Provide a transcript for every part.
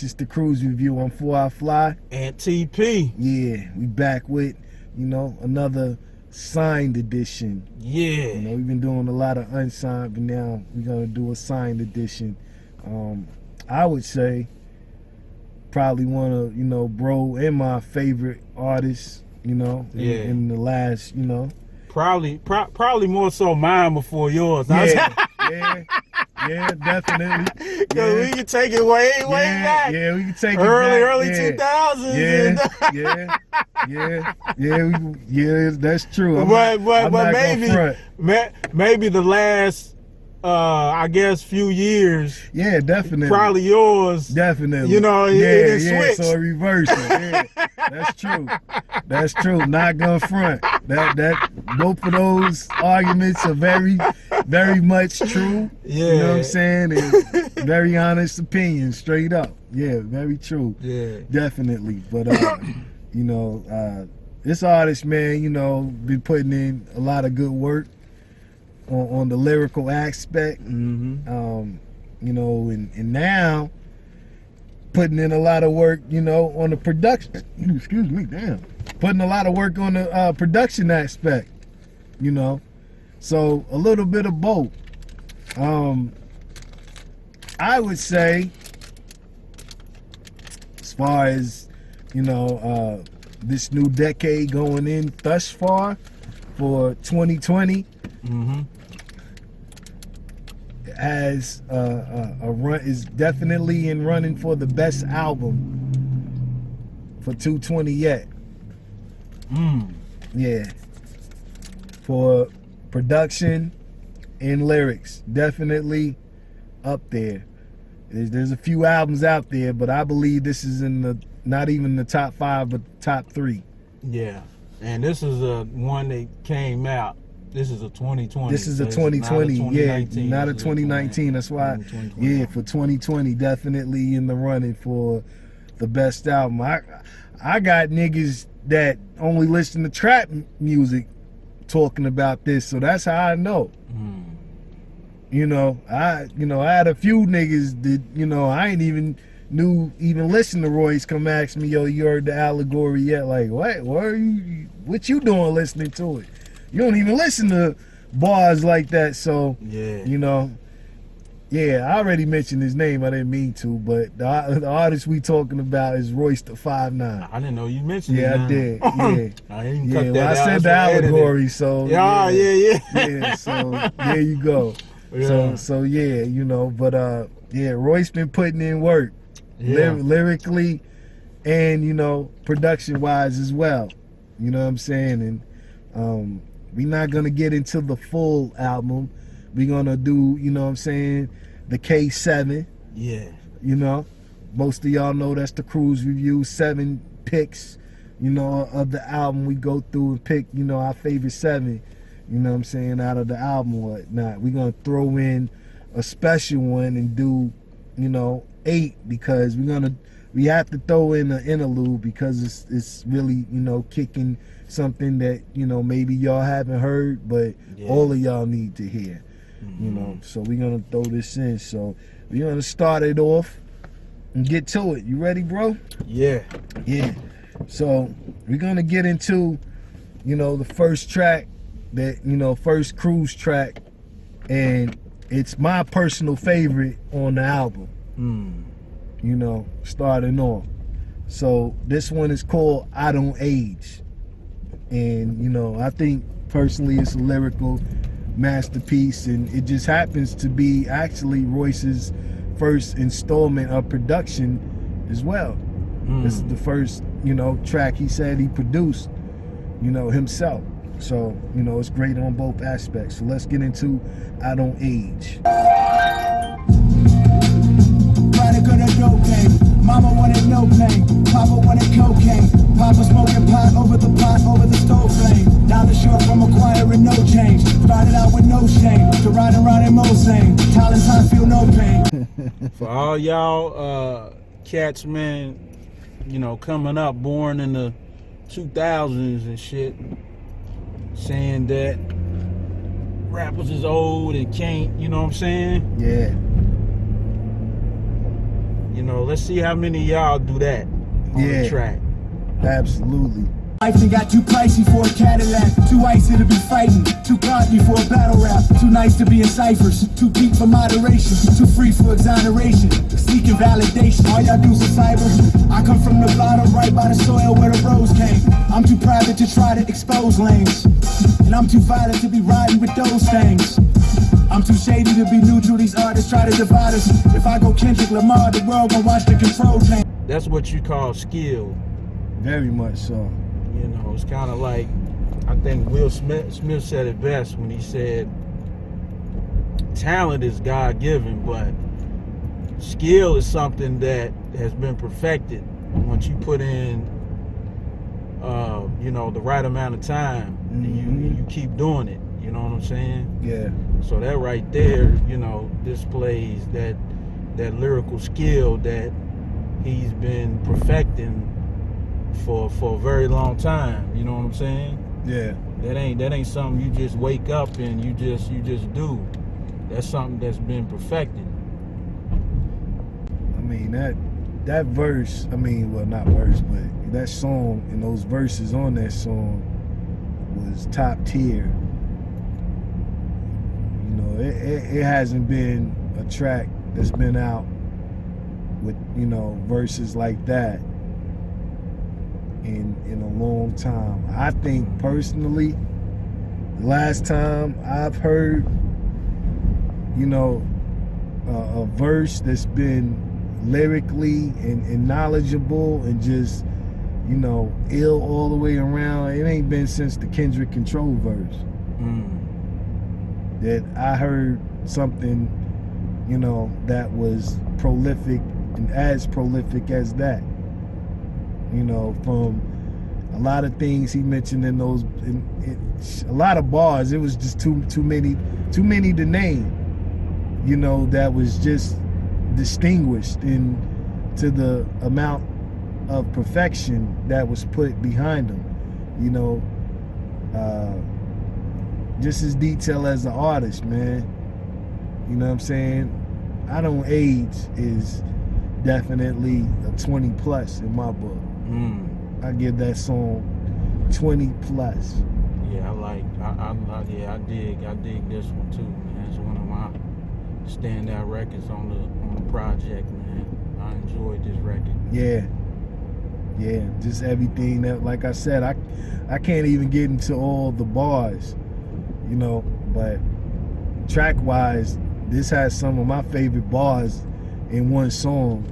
It's the KRUZE review on 4 I Fly. And TP. Yeah, we back with, another signed edition. Yeah. We've been doing a lot of unsigned, but now we're going to do a signed edition. I would say probably one of, bro and my favorite artists, in the last, Probably more so mine before yours. Yeah, definitely. Cause we can take it way back. Yeah, we can take it early back. 2000s. Yeah, that's true. But maybe the last I guess few years. Yeah, definitely. Probably yours. Definitely. It switched. So reverse it. Yeah, that's true. That's true. Not gonna front. That both of those arguments are very, very much true. Yeah. You know what I'm saying? And very honest opinion, straight up. Yeah, very true. Yeah. Definitely. But this artist, man, been putting in a lot of good work on the lyrical aspect. Mm-hmm. And now putting in a lot of work, on the production. Excuse me, damn. Putting a lot of work on the production aspect, So a little bit of both. I would say, as far as, this new decade going in thus far for 2020, mm-hmm. has a run, is definitely in running for the best album for 220 yet. Yeah, for production and lyrics, definitely up there. There's a few albums out there, but I believe this is in the, not even the top 5, but the top 3. Yeah, and this is a one that came out. This is a 2020. This is a 2020, yeah, not a 2019. That's why, yeah, for 2020, definitely in the running for the best album. I got niggas that only listen to trap music talking about this, so that's how I know. I had a few niggas that, I ain't even listen to Royce come ask me, yo, you heard the Allegory yet? Like, what you doing listening to it? You don't even listen to bars like that. So, yeah. I already mentioned his name. I didn't mean to, but the artist we talking about is Royce the 5'9". I didn't know you mentioned it. Yeah, I did. Yeah. I didn't cut that out. I said the Allegory, so. Yeah. Yeah, so there you go. Yeah. So but Royce been putting in work. Yeah. Lyrically and, production-wise as well. You know what I'm saying? And we're not going to get into the full album. We're going to do, the K7. Yeah. Most of y'all know that's the KRUZE review, 7 picks, of the album. We go through and pick, our favorite 7, out of the album or whatnot. We're going to throw in a special one and do, 8, because we have to throw in an interlude, because it's really, kicking something that, maybe y'all haven't heard, but all of y'all need to hear. So we're gonna throw this in. So we're gonna start it off and get to it. You ready, bro? Yeah. So we're gonna get into, the first track that, first KRUZE track, and it's my personal favorite on the album. Starting off. So this one is called I Don't Age. And, I think personally it's a lyrical masterpiece, and it just happens to be actually Royce's first installment of production as well. This is the first, track he said he produced, himself. So, it's great on both aspects. So let's get into I Don't Age. Mama wanted no pain, Papa wanted cocaine. Papa smoking pot over the stove flame. Dollar short from acquiring no change. Started out with no shame, to ride around in Mosaic. Talent time, feel no pain. For all y'all cats, man, coming up, born in the 2000s and shit, saying that rappers is old and can't, you know what I'm saying? Yeah. You know, let's see how many of y'all do that on the track. Absolutely. Life done got too pricey for a Cadillac, too icy to be fighting, too cocky for a battle rap, too nice to be in ciphers, too deep for moderation, too free for exoneration, seeking validation. All y'all do is cyber. I come from the bottom, right by the soil where the rose came. I'm too private to try to expose lanes, and I'm too violent to be riding with those things. I'm too shady to be neutral. These artists try to divide us. If I go Kendrick Lamar, the world gon' watch the control change. That's what you call skill. Very much so. You know, it's kind of like, I think Will Smith said it best when he said, talent is God-given, but skill is something that has been perfected once you put in, you know, the right amount of time, and you keep doing it. You know what I'm saying? Yeah. So that right there, you know, displays that lyrical skill that he's been perfecting for a very long time. You know what I'm saying? Yeah. That ain't something you just wake up and you just do. That's something that's been perfected. I mean, that verse, I mean, well, not verse, but that song and those verses on that song was top tier. You know, it hasn't been a track that's been out with, you know, verses like that in a long time. I think personally, the last time I've heard, you know, a verse that's been lyrically and knowledgeable and just, you know, ill all the way around, it ain't been since the Kendrick Control verse that I heard something, you know, that was prolific and as prolific as that. You know, from a lot of things he mentioned in those, a lot of bars, it was just too many to name. You know, that was just distinguished to the amount of perfection that was put behind him. You know, just as detailed as an artist, man. You know what I'm saying? I Don't Age is definitely a 20 plus in my book. I give that song 20 plus. Yeah, I dig this one too, man. It's one of my standout records on the project, man. I enjoyed this record. Yeah, just everything that, like I said, I can't even get into all the bars, you know, but track wise, this has some of my favorite bars in one song,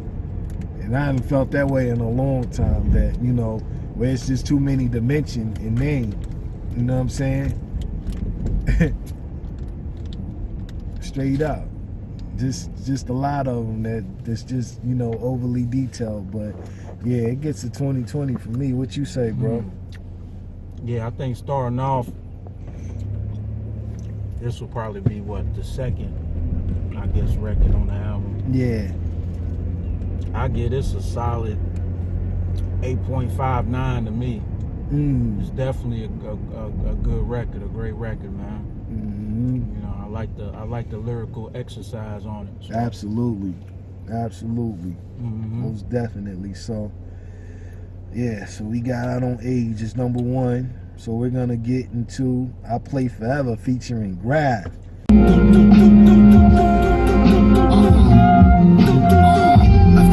and I haven't felt that way in a long time, that, you know, where it's just too many to mention and name. You know what I'm saying? Straight up. Just a lot of them that's just, you know, overly detailed. But yeah, it gets a 20/20 for me. What you say, bro? Yeah, I think starting off, this will probably be what, the second, I guess, record on the album. Yeah. I give this a solid 8.59 to me. It's definitely a good record, a great record, man. You know, I like the lyrical exercise on it. So. Absolutely. Most definitely. So yeah, so we got I Don't Age as number 1. So we're gonna get into I Play Forever featuring Graf. I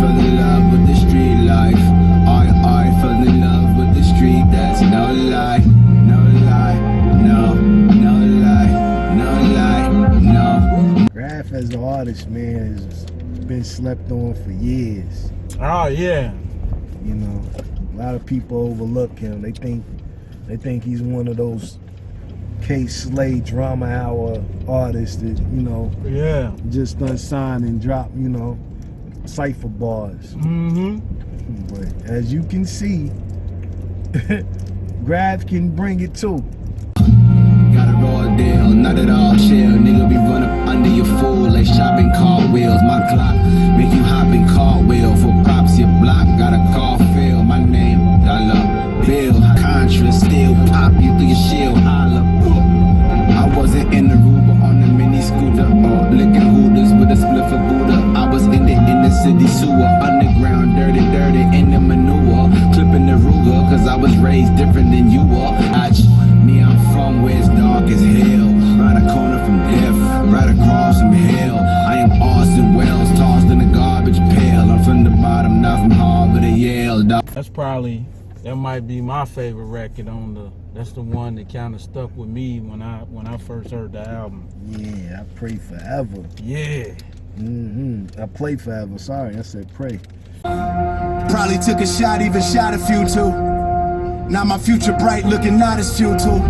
fell in love with the street life. I fell in love with the street. That's no lie, no lie, no. Graf as an artist, man, has been slept on for years. Oh yeah. You know, a lot of people overlook him. They think he's one of those K-Slay Drama Hour artists that, you know, just unsigned and drop, you know, cypher bars. But as you can see, Graf can bring it too. Got a raw deal, not at all chill. Nigga be run up under your fool like shopping cartwheels. My clock make you hop in cartwheel. For props your block, got a car fill. My name, Dollar Bill. Contra still pop you through your shield. Holla. I wasn't in the Ruber on the mini scooter, or licking hooters with a spliff of Buddha. I was in the inner city sewer. raised different than you are. Me, I'm from where it's dark as hell. Right a corner from death, right across from hell. I am Orson Welles, tossed in a garbage pail. I'm from the bottom, not from Harvard or Yale, dog. That might be my favorite record on the. That's the one that kind of stuck with me when I first heard the album. Yeah, I Pray Forever. Yeah. I Play Forever. Sorry, I said pray. Probably took a shot, even shot a few too. Now my future bright, looking not as futile.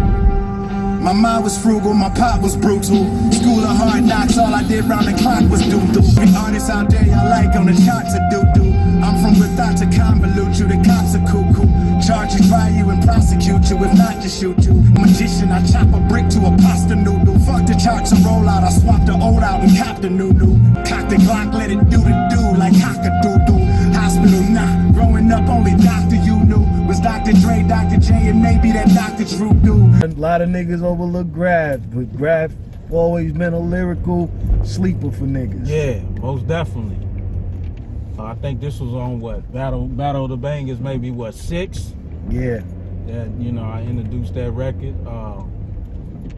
My mind was frugal, my pop was brutal. School of hard knocks, all I did round the clock was do-do. The artists out there y'all like on the charts are do-do. I'm from where thoughts to convolute you, the cops are cuckoo. Charge you, try you, and prosecute you, if not to shoot you. Magician, I chop a brick to a pasta noodle. Fuck the charts and roll out, I swap the old out and cop the noodle. Cock the Glock, let it do the do like cock-a-doodle. Hospital, nah, growing up only doctor you knew was Dr. Dre, Dr. J, and maybe that Dr. Drew do. A lot of niggas overlook Graf, but Graf always been a lyrical sleeper for niggas. Yeah, most definitely. I think this was on what? Battle of the Bangers, maybe what, 6? Yeah. That, I introduced that record.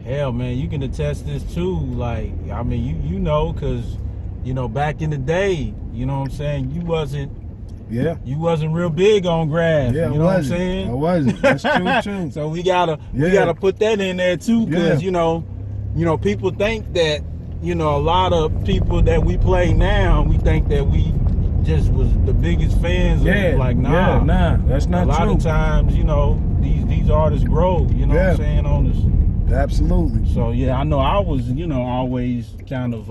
Hell, man, you can attest this too. Like, I mean, you know, because, back in the day, you know what I'm saying, you wasn't real big on Graf. Yeah, you know what I'm saying? I wasn't. That's true. So we gotta put that in there too, because people think that a lot of people that we play now, we think that we just was the biggest fans of. Like, nah, that's not true. A lot of times, these artists grow. You know what I'm saying, on us. Absolutely. So yeah, I know I was always kind of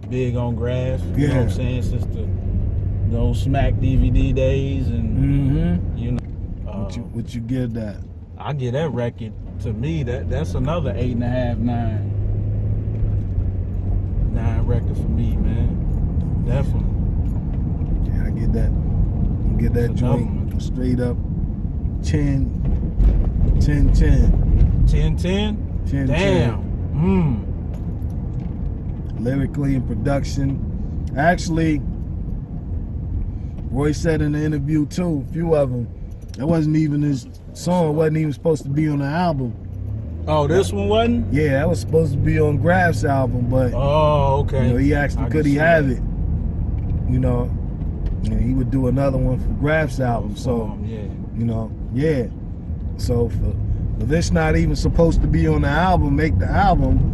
big on Graf. You know what I'm saying, since those Smack DVD days, and what you give that? I give that record, to me, that's another 8.5, 9 record for me, man. Definitely. Yeah, I get that joint straight up 10. 10. Damn. Lyrically and production. Actually, Royce said in the interview too, a few of them, that wasn't even his song, wasn't even supposed to be on the album. Oh, this one wasn't? Yeah, that was supposed to be on Graf's album, but okay. He asked him could he have it. And he would do another one for Graf's album. So So for this not even supposed to be on the album, make the album,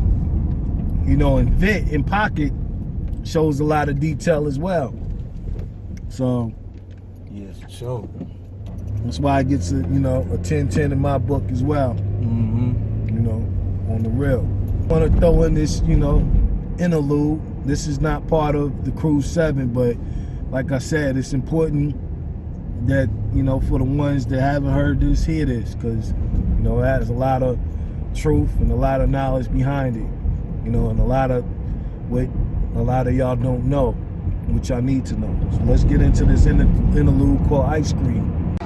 and fit in pocket, shows a lot of detail as well. So yes, for sure. That's why it gets a 10/10 in my book as well. On the real. I want to throw in this interlude. This is not part of the KRUZE 7, but like I said, it's important that for the ones that haven't heard this, hear this, because it has a lot of truth and a lot of knowledge behind it. And a lot of what a lot of y'all don't know, which I need to know. So let's get into this interlude called Ice Cream.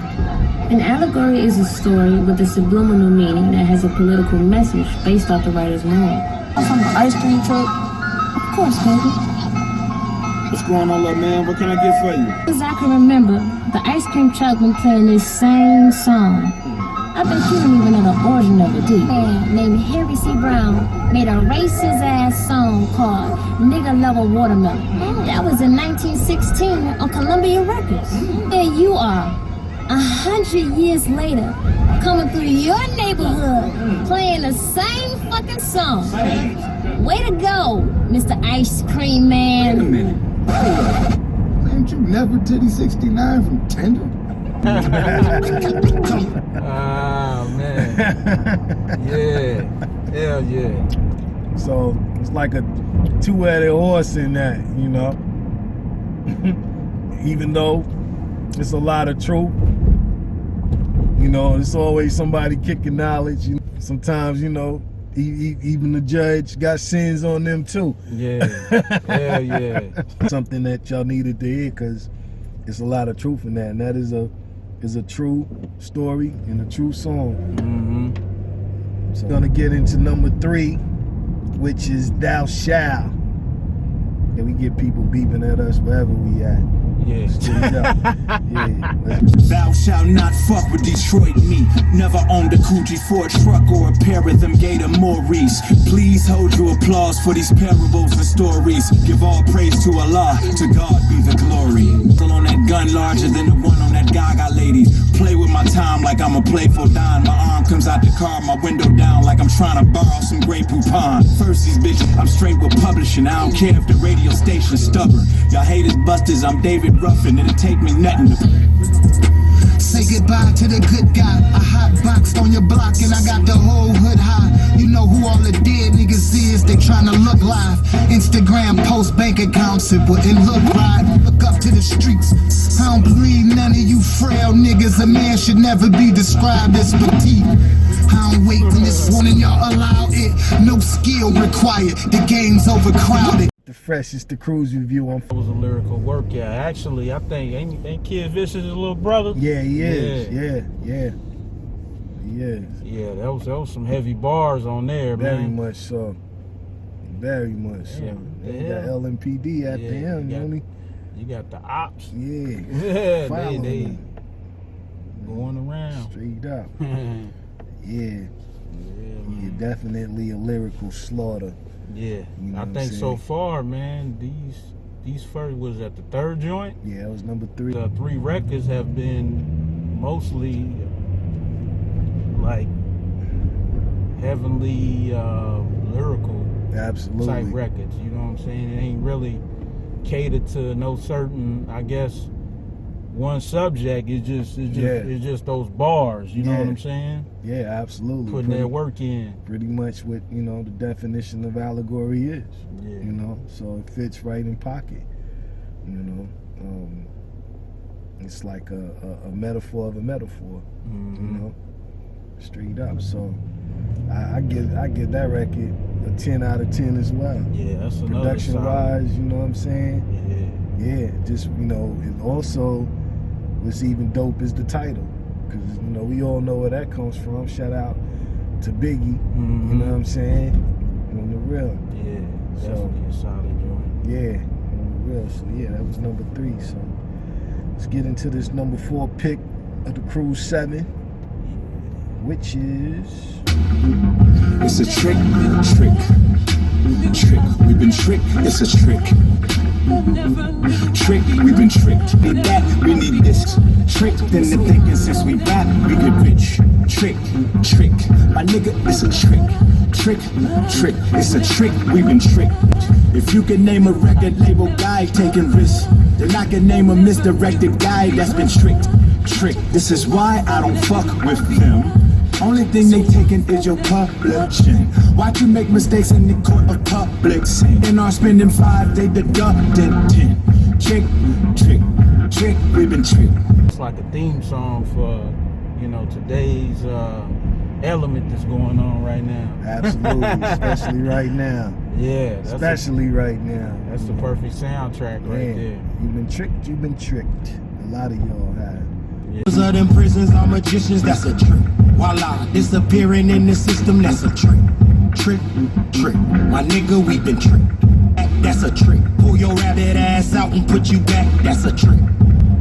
An allegory is a story with a subliminal meaning that has a political message based off the writer's moral. From the ice cream truck? Of course, baby. What's going on, little man? What can I get for you? As I can remember, the ice cream truck been playing this same song. I bet you don't even know the origin of it, do you? Man named Harry C. Brown made a racist ass song called Nigga Love a Watermelon. That was in 1916 on Columbia Records. There you are, 100 years later, coming through your neighborhood, playing the same fucking song. Way to go, Mr. Ice Cream Man. Wait a minute. Man, you never titty 69 from Tender? Oh, man. Yeah. Hell yeah. So it's like a two-headed horse in that, Even though it's a lot of truth, it's always somebody kicking knowledge. Sometimes, even the judge got sins on them too. Yeah. Hell yeah. Something that y'all needed to hear, because it's a lot of truth in that, and that is a true story and a true song. So gonna get into number 3, which is Thou Shall. And we get people beeping at us wherever we at. Yeah. Straight up. Yeah. Thou shalt not fuck with Detroit me. Never owned a Coogee Ford truck or a pair of them Gator Maurice. Please hold your applause for these parables and stories. Give all praise to Allah, to God be the glory. Still on that gun larger than the one on that Gaga lady. Play with my time like I'm a playful Don. My arm comes out the car, my window down like I'm trying to borrow some Grey Poupon. First these bitches, I'm straight with publishing. I don't care if the radio station's stubborn. Y'all haters busters, I'm David Ruffin. It'll take me nothing to Say goodbye to the good guy. A hot box on your block and I got the whole hood high. You know who all the dead niggas is, they tryna look live. Instagram post bank accounts, it wouldn't look right. Look up to the streets. I don't believe none of you frail niggas. A man should never be described as petite. I don't wait when this one and y'all allow it. No skill required, the game's overcrowded. The freshest, the KRUZE review on. It was a lyrical work, yeah. Actually, I think ain't Kid Vicious his little brother? Yeah, he is. Yeah. He is. Yeah, that was some heavy bars on there, Very man. much so. Very much so. Yeah. They got LMPD after him, you got, don't he? You got the ops. Yeah. Yeah, Following they him. going around. Straight up. Yeah, Yeah, definitely a lyrical slaughter. yeah. You know I what I'm think so saying? far, man, these first was at the third joint. Yeah, it was number 3. The 3 records have been mostly like heavenly lyrical Absolutely. type records. You know what I'm saying? It ain't really catered to no certain, I guess, one subject. It's just those bars. You know what I'm saying? Yeah, absolutely. Putting that work in. Pretty much what, you know, the definition of allegory is. Yeah. You know, so it fits right in pocket. You know, it's like a metaphor of a metaphor. Mm-hmm. You know, straight up. So I give that record a 10 out of 10 as well. Yeah, that's another Production solid. wise, you know what I'm saying? Yeah, just, you know, it also was even dope as the title. Because, you know, we all know where that comes from. Shout out to Biggie, you know what I'm saying? On the real. Yeah, So, definitely a solid joint. yeah, on the real. So, yeah, that was number 3. So, let's get into this number 4 pick of the KRUZE 7, which is... It's a trick, we've been tricked, it's a trick. Trick, we've been tricked. Need that, we need this. Tricked into thinking since we rap, we get rich. Trick, my nigga, it's a trick. Trick, it's a trick, we've been tricked. If you can name a record label guy taking risks, then I can name a misdirected guy that's been tricked. This is why I don't fuck with them. Only thing they taking is your publishing. Watch you make mistakes in the court of public sin. And are spending 5, they deducted 10. Trick, we've been tricked. It's like a theme song for, you know, today's element that's going on right now. Absolutely, especially right now. Yeah, Especially right now. That's the perfect soundtrack right there. You've been tricked. A lot of y'all have. Of them prisons are magicians, that's a trick. Voila, disappearing in the system, that's a trick. Trick, my nigga, we been tricked. That's a trick. Pull your rabbit ass out and put you back, that's a trick.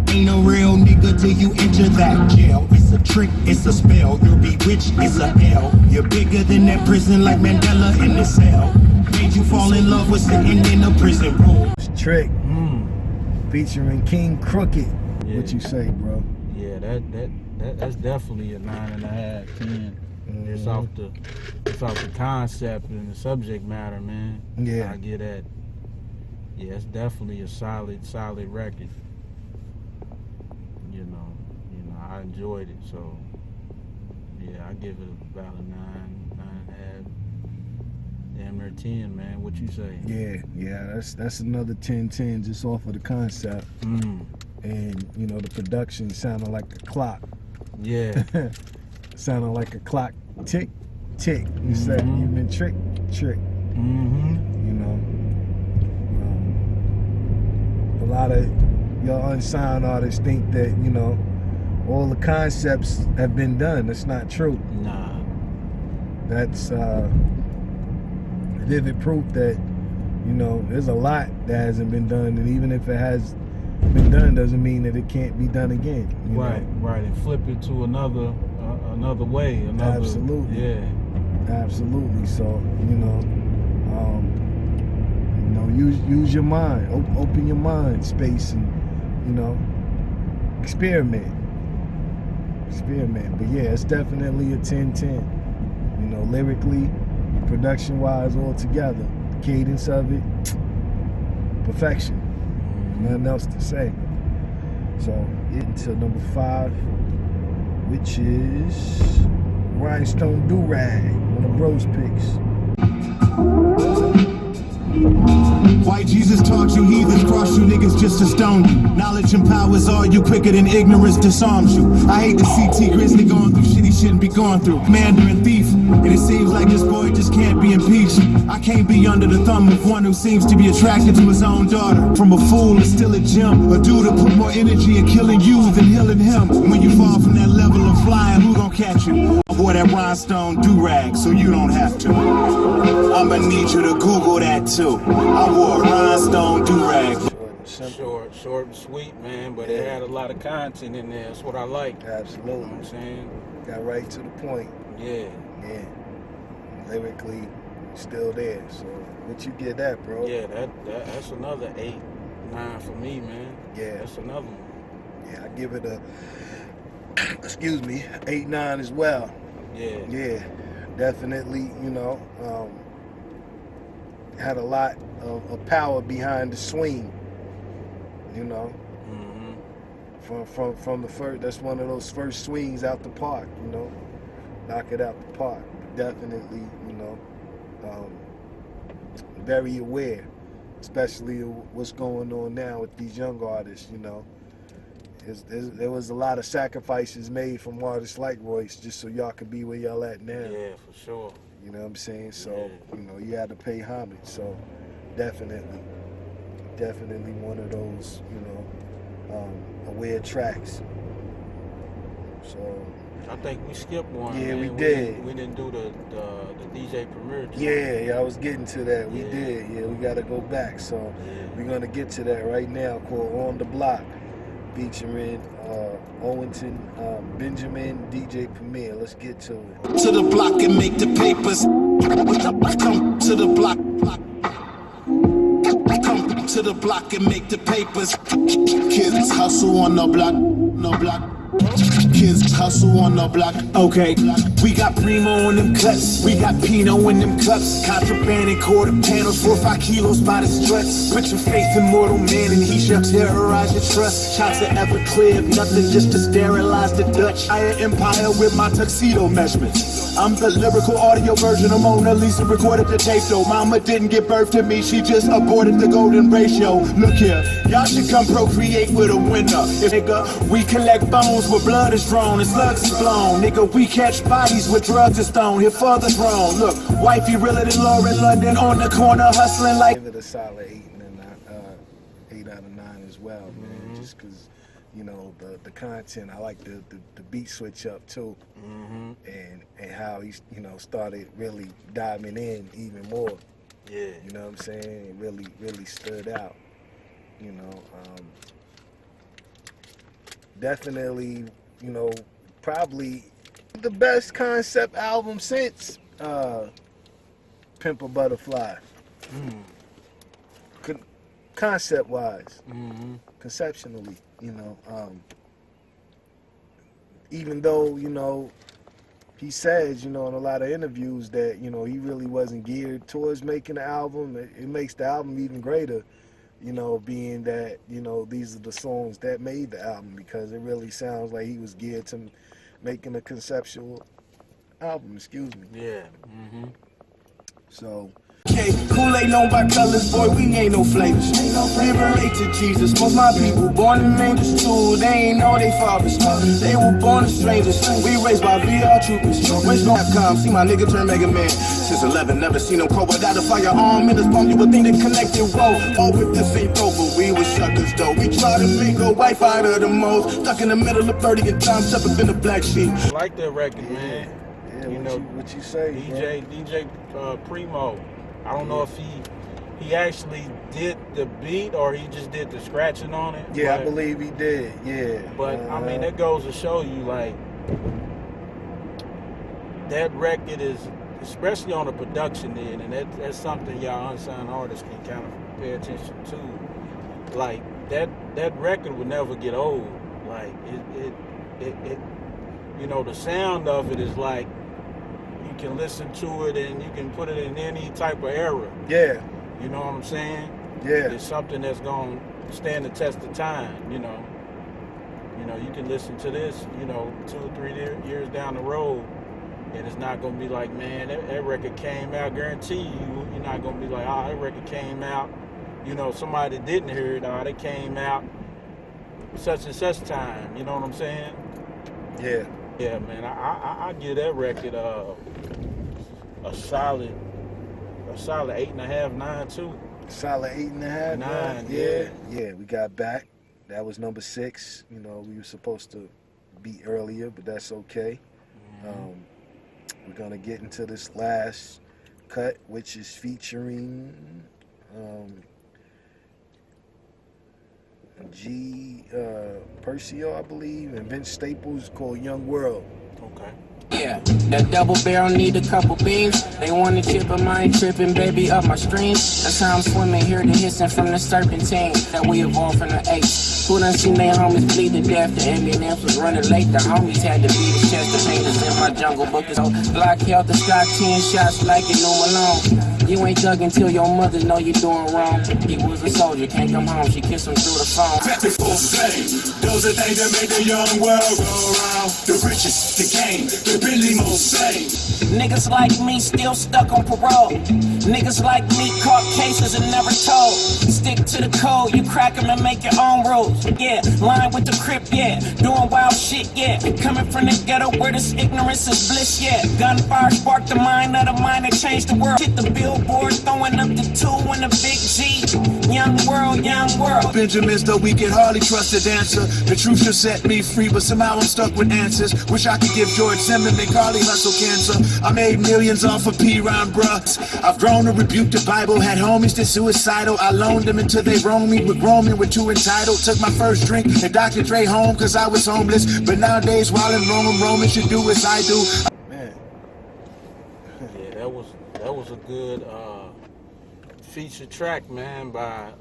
Ain't a real nigga till you enter that jail. It's a trick, it's a spell. You're bewitched, it's a L. You're bigger than that prison like Mandela in the cell. Made you fall in love with sitting in a prison room. It's Trick, featuring King Crooked. Yeah. What you say, bro? Yeah, that's definitely a 9.5, 10. It's off the concept and the subject matter, man. Yeah. I get that. Yeah, it's definitely a solid record. You know, I enjoyed it, so yeah, I give it about a 9.5, damn near 10, man. What you say? Yeah, that's another 10 just off of the concept. And you know, the production sounded like a clock. Yeah. Sounded like a clock. Tick, tick. You said you've been tricked. You know, a lot of your unsigned artists think that, you know, all the concepts have been done. That's not true. Nah. That's vivid proof that, you know, there's a lot that hasn't been done, and even if it has been done doesn't mean that it can't be done again. You right, know? right, and flip it to another way. Another, Absolutely. Yeah. Absolutely. So, use your mind, open your mind space, and experiment. But yeah, it's definitely a 10-10. Lyrically, production wise, all together, the cadence of it, perfection. Nothing else to say. So getting to number 5, which is Rhinestone Do-Rag, one of Bros picks. White Jesus taught you heathens, cross you niggas just to stone you. Knowledge empowers all you quicker than ignorance disarms you. I hate to see T Grizzly going through shit he shouldn't be going through. Commander and thief, and it seems like this boy just can't be impeached. I can't be under the thumb of one who seems to be attracted to his own daughter. From a fool to still a gem, a dude to put more energy in killing you than healing him. When you fall from that level of flying, who gon' catch you? I wore that rhinestone do-rag so you don't have to. I'ma need you to Google that too. I wore a rhinestone do-rag. Short and sweet, man, but it had a lot of content in there. That's what I like. Absolutely. You know what I'm saying? Got right to the point. Yeah. Yeah. Lyrically, still there. So, what you get that, bro? Yeah, that's another 8, 9 for me, man. Yeah. That's another one. Yeah, I give it a, 8, 9 as well. Yeah. Yeah, definitely, had a lot of power behind the swing, Mm-hmm. From the first, that's one of those first swings out the park, knock it out the park. Definitely, very aware, especially what's going on now with these young artists, There was a lot of sacrifices made from artists like Royce just so y'all could be where y'all at now. Yeah, for sure. You know what I'm saying? So, you had to pay homage. So, definitely one of those, aware tracks. So, I think we skipped one. Yeah, man. we did. We didn't do the DJ Premier. Yeah, I was getting to that. We did. Yeah, we got to go back. So, we're going to get to that right now, called On the Block, featuring Owenton, Benjamin, DJ Premier. Let's get to it. To the block and make the papers. Come to the block. Come to the block and make the papers. Kids hustle on the block. No block. Kids hustle on the block. Okay, we got Primo in them cuts, we got Pino in them cups. Contraband and quarter panels, 4 or 5 kilos by the struts. Put your faith in mortal man and he shall terrorize your trust. Shots are ever clear, nothing just to sterilize the Dutch. I am Empire with my tuxedo measurements. I'm the lyrical audio version of Mona Lisa, recorded the tape though. Mama didn't give birth to me, she just aborted the golden ratio. Look here, y'all should come procreate with a winner. Nigga, we collect bones where blood is drawn and slugs is blown. Nigga, we catch bodies with drugs is thrown. Here further thrown. Look, wifey realer than Lauren London on the corner hustling like. Give it a solid 8 out of 9 as well, man. Just because, the content. I like the beat switch up too, and how he started really diving in even more. Yeah. You know what I'm saying? It really stood out. Definitely, probably the best concept album since Pimp a Butterfly. Concept wise, conceptually, even though, he says, in a lot of interviews that, he really wasn't geared towards making the album. It makes the album even greater, being that, these are the songs that made the album, because it really sounds like he was geared to making a conceptual album, excuse me. Yeah. So, Kool-Aid known by colors, boy, we ain't no flavors. They relate to Jesus. Most my people born in angels too. They ain't know they fathers. They were born as strangers. We raised by VR troopers. When's no come? See my nigga turn Mega Man. Since 11, never seen him crow without a firearm in his palm. You would think they connected, whoa. All with the same throat, but we was suckers though. We tried to make a wife out of the most. Stuck in the middle of 30 and times up in the black sheep. I like that record, man. Yeah, what you say, DJ Primo. I don't know if he he actually did the beat, or he just did the scratching on it? Yeah, but, I believe he did. Yeah. But I mean, that goes to show you, like, that record is, especially on the production end, and that's something y'all unsigned artists can kind of pay attention to. Like, that record would never get old. Like, it you know, the sound of it is like, you can listen to it and you can put it in any type of era. Yeah. You know what I'm saying? Yeah. It's something that's going to stand the test of time, you know. You know, you can listen to this, you know, 2 or 3 years down the road, and it's not going to be like, man, that record came out. Guarantee you, you're not going to be like, oh, that record came out. You know, somebody that didn't hear it, oh, they came out such and such time. You know what I'm saying? Yeah. Yeah, man, I give that record a solid 8.5, 9 too. Solid 8.5, 9. Yeah, we got back. That was number 6. You know, we were supposed to be earlier, but that's okay. Mm-hmm. We're gonna get into this last cut, which is featuring G. Persio, I believe, and Vince Staples, called Young World. Okay. Yeah, that double barrel need a couple beams. They want to chip, but I ain't tripping, baby, up my stream. That's how I'm swimming, hear the hissing from the serpentine that we evolved from the apes. Who done seen their homies bleed to death? The ambulance was running late. The homies had to beat his chest. The painters in my jungle book is old. Black held the Scott 10 shots like it knew Malone. You ain't dug until your mother know you doing wrong. He was a soldier, can't come home. She kissed him through the phone. Before fame, those are things that make the young world go round. The richest, the game, the Billy most fame. Niggas like me still stuck on parole. Niggas like me caught cases and never told. Stick to the code, you crack them and make your own rules. Yeah, lying with the crip, yeah. Doing wild shit, yeah. Coming from the ghetto where this ignorance is bliss, yeah. Gunfire sparked the mind of the mind that changed the world. Hit the billboard, throwing up the 2 and the big G. Young world, young world. Benjamins, though we can hardly trust a dancer. The truth should set me free, but somehow I'm stuck with answers. Wish I could give George Zimmerman Carly hustle cancer. I made millions off of P-Rhyme, bruh. I've grown to rebuke the Bible. Had homies that suicidal. I loaned them until they roamed me with Roman, were too entitled. Took my first drink and Dr. Dre home cause I was homeless. But nowadays while in Rome, Roman should do as I do. Man. Yeah, that was a good feature track, man, by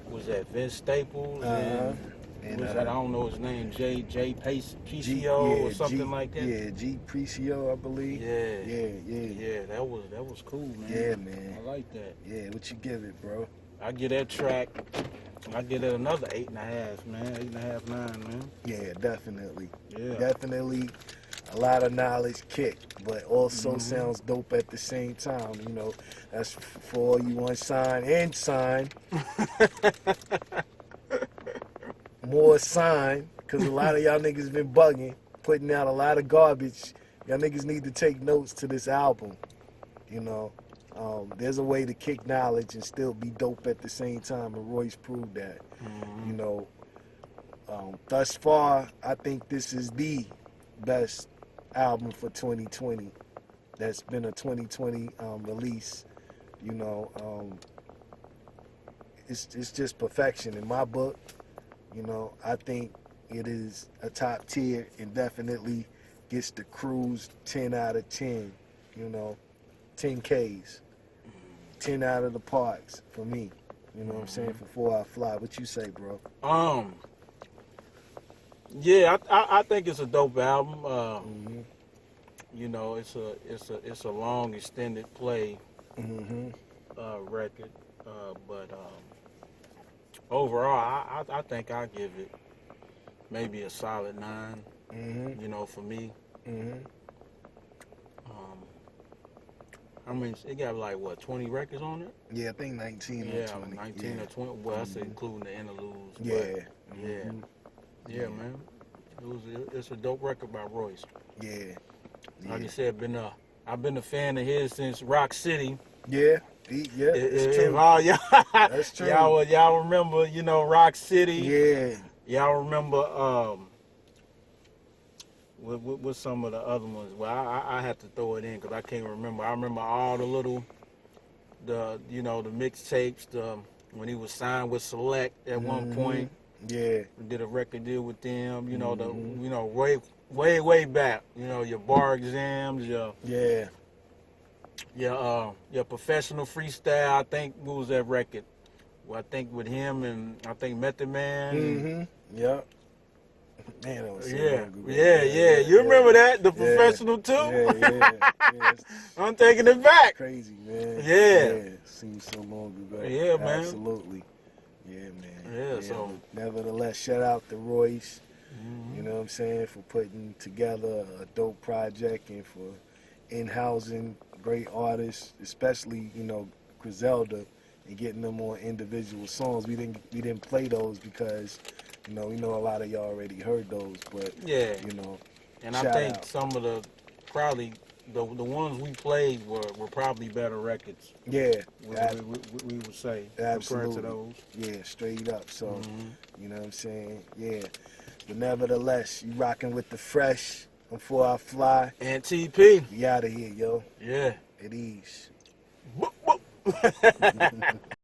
was that Vince Staples and was that, I don't know his name, J PCO or something like that. Yeah, G Precio, I believe. Yeah, that was cool, man. Yeah, man. I like that. Yeah, what you give it, bro? I give that track, I give it another 8.5, man. 8.5, 9, man. Yeah, definitely. Yeah. Definitely a lot of knowledge kick, but also sounds dope at the same time. You know, that's for all you unsigned and signed. More signed, because a lot of y'all niggas been bugging, putting out a lot of garbage. Y'all niggas need to take notes to this album. You know, there's a way to kick knowledge and still be dope at the same time, and Royce proved that. You know, thus far, I think this is the best album for 2020. That's been a 2020 release. You know, it's just perfection in my book. You know, I think it is a top tier and definitely gets the KRUZE 10 out of 10. You know, 10 Ks, 10 out of the parks for me. You know what I'm saying? For 4 Hour Fly. What you say, bro? Yeah, I think it's a dope album. You know, it's a long extended play record, but overall, I think I give it maybe a solid 9. You know, for me. I mean, it got like what, 20 records on it? Yeah, I think 19 or 20. 19 or 20. Well, that's including the interludes. Yeah. Yeah, man. It's a dope record by Royce. Yeah. Like I said, I've been a fan of his since Rock City. Yeah. It's true. That's true. Y'all remember, you know, Rock City? Yeah. Y'all remember with some of the other ones? Well, I had to throw it in because I can't remember. I remember all the little the mixtapes, when he was signed with Select at one point. Yeah. We did a record deal with them, way back. Your bar exams, your professional freestyle. I think what was that record? Well, I think with him and I think Method Man. Yep. Man, that was so long ago. Yeah. You remember that? The professional too? Yeah. I'm taking it back. Crazy, man. Yeah. Seems so long ago. Yeah, man. Absolutely. Yeah, man. Yeah, so. Nevertheless, shout out to Royce, you know what I'm saying, for putting together a dope project and for in-housing great artists, especially, Griselda, and getting them on individual songs. We didn't play those because, we know a lot of y'all already heard those, but, And I think some of the, probably, the ones we played were probably better records. Yeah. We would say. Absolutely. Compared to those. Yeah, straight up. So, you know what I'm saying? Yeah. But nevertheless, you rocking with the fresh before I fly. And TP. We out of here, yo. Yeah. At ease.